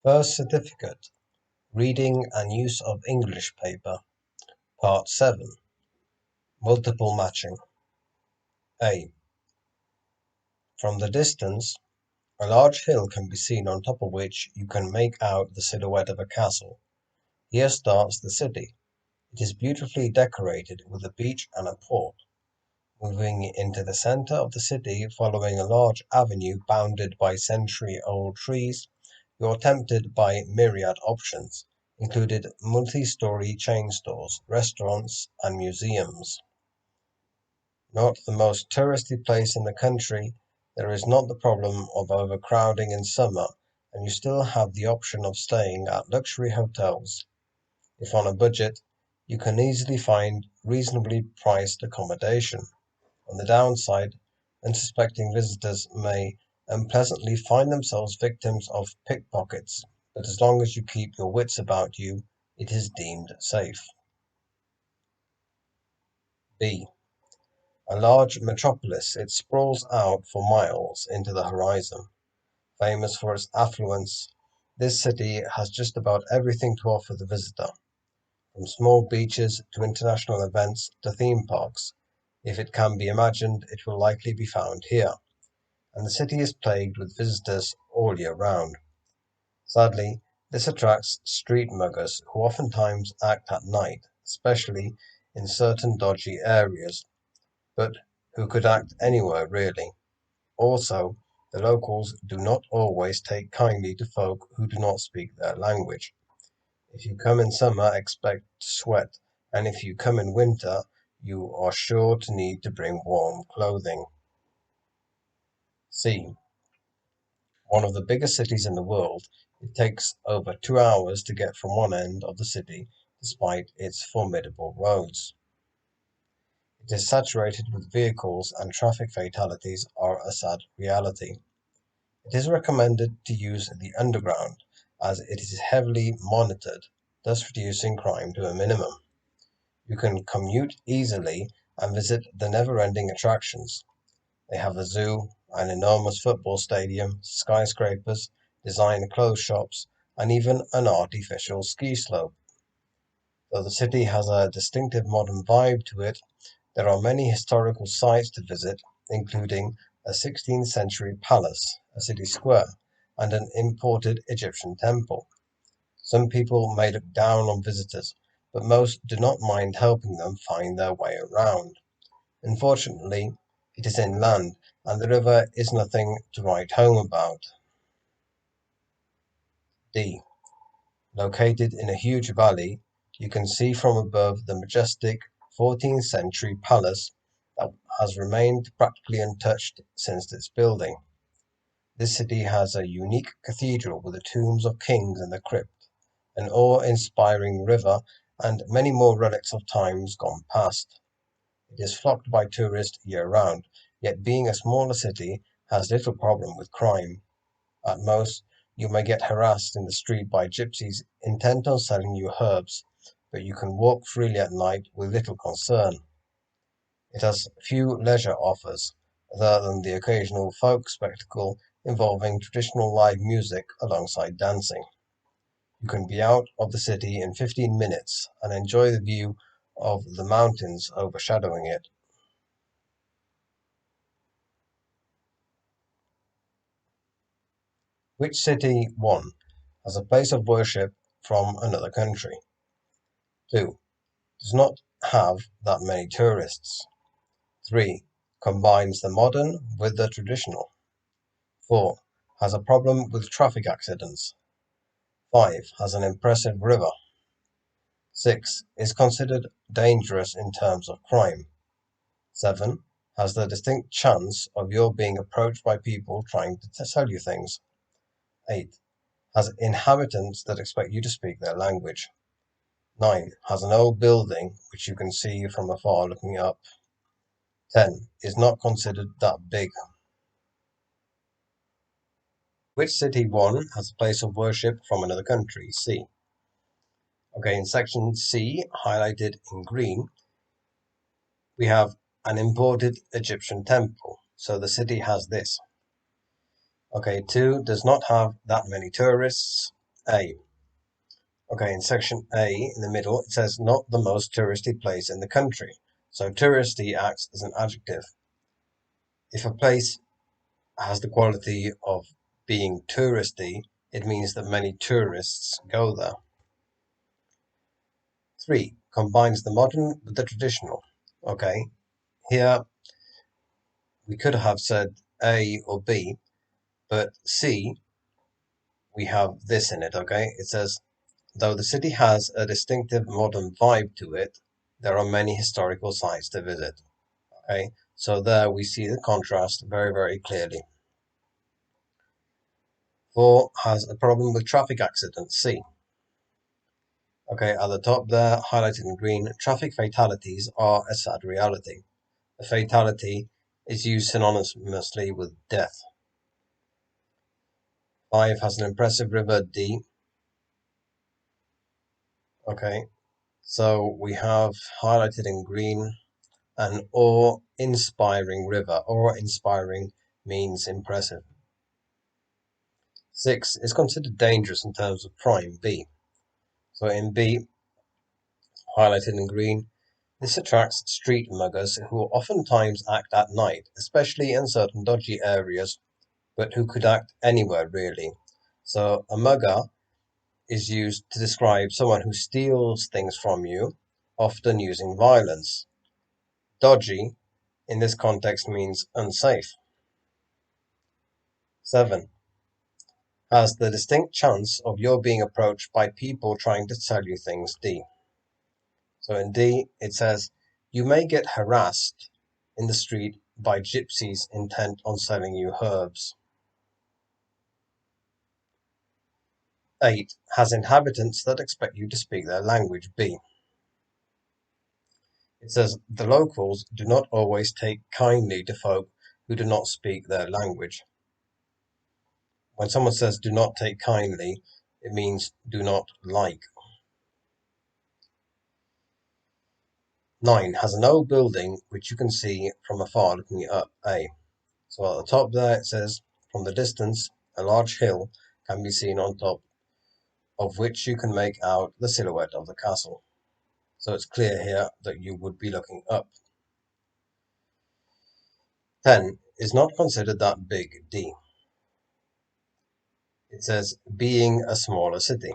First certificate, Reading and Use of English Paper, Part 7, Multiple Matching. A. From the distance, a large hill can be seen on top of which you can make out the silhouette of a castle. Here starts the city. It is beautifully decorated with a beach and a port. Moving into the center of the city following a large avenue bounded by century-old trees, you are tempted by myriad options, including multi-story chain stores, restaurants, and museums. Not the most touristy place in the country, there is not the problem of overcrowding in summer, and you still have the option of staying at luxury hotels. If on a budget, you can easily find reasonably priced accommodation. On the downside, unsuspecting visitors may unpleasantly find themselves victims of pickpockets, but as long as you keep your wits about you, it is deemed safe. B. A large metropolis, it sprawls out for miles into the horizon. Famous for its affluence, this city has just about everything to offer the visitor, from small beaches to international events to theme parks. If it can be imagined, it will likely be found here, and the city is plagued with visitors all year round. Sadly, this attracts street muggers who oftentimes act at night, especially in certain dodgy areas, but who could act anywhere really. Also, the locals do not always take kindly to folk who do not speak their language. If you come in summer, expect to sweat, and if you come in winter, you are sure to need to bring warm clothing. C. One of the biggest cities in the world, it takes over 2 hours to get from one end of the city despite its formidable roads. It is saturated with vehicles and traffic fatalities are a sad reality. It is recommended to use the underground as it is heavily monitored, thus reducing crime to a minimum. You can commute easily and visit the never-ending attractions. They have a zoo, an enormous football stadium, skyscrapers, designer clothes shops, and even an artificial ski slope. Though the city has a distinctive modern vibe to it, there are many historical sites to visit, including a 16th century palace, a city square, and an imported Egyptian temple. Some people may look down on visitors, but most do not mind helping them find their way around. Unfortunately, it is inland, and the river is nothing to write home about. D. Located in a huge valley, you can see from above the majestic 14th century palace that has remained practically untouched since its building. This city has a unique cathedral with the tombs of kings in the crypt, an awe-inspiring river, and many more relics of times gone past. It is flocked by tourists year-round, yet being a smaller city has little problem with crime. At most, you may get harassed in the street by gypsies intent on selling you herbs, but you can walk freely at night with little concern. It has few leisure offers, other than the occasional folk spectacle involving traditional live music alongside dancing. You can be out of the city in 15 minutes and enjoy the view of the mountains overshadowing it. Which city 1 has a place of worship from another country? 2 does not have that many tourists. 3 combines the modern with the traditional. 4 has a problem with traffic accidents. 5 has an impressive river. 6 is considered dangerous in terms of crime. 7 has the distinct chance of your being approached by people trying to sell you things. 8 has inhabitants that expect you to speak their language. 9 has an old building which you can see from afar looking up. 10 is not considered that big. Which city 1 has a place of worship from another country? C. Okay, in section C, highlighted in green, we have an imported Egyptian temple. So the city has this. Okay, 2 does not have that many tourists. A. Okay, in section A, in the middle, it says not the most touristy place in the country. So touristy acts as an adjective. If a place has the quality of being touristy, it means that many tourists go there. 3. Combines the modern with the traditional. Okay, here we could have said A or B, but C, we have this in it, okay? It says, though the city has a distinctive modern vibe to it, there are many historical sites to visit. Okay, so there we see the contrast very, very clearly. 4 has a problem with traffic accidents. C. Okay, at the top there, highlighted in green, traffic fatalities are a sad reality. A fatality is used synonymously with death. 5 has an impressive river. D. Okay, so we have highlighted in green an awe-inspiring river. Awe-inspiring means impressive. 6 is considered dangerous in terms of crime. B. So in B, highlighted in green, this attracts street muggers who oftentimes act at night, especially in certain dodgy areas, but who could act anywhere really. So a mugger is used to describe someone who steals things from you, often using violence. Dodgy in this context means unsafe. 7 has the distinct chance of your being approached by people trying to sell you things. D. So in D, it says, you may get harassed in the street by gypsies intent on selling you herbs. 8 has inhabitants that expect you to speak their language. B. It says, the locals do not always take kindly to folk who do not speak their language. When someone says do not take kindly, it means do not like. 9 has an old building which you can see from afar looking up. A. So at the top there it says, from the distance, a large hill can be seen on top of which you can make out the silhouette of the castle. So it's clear here that you would be looking up. 10 is not considered that big. D. It says being a smaller city.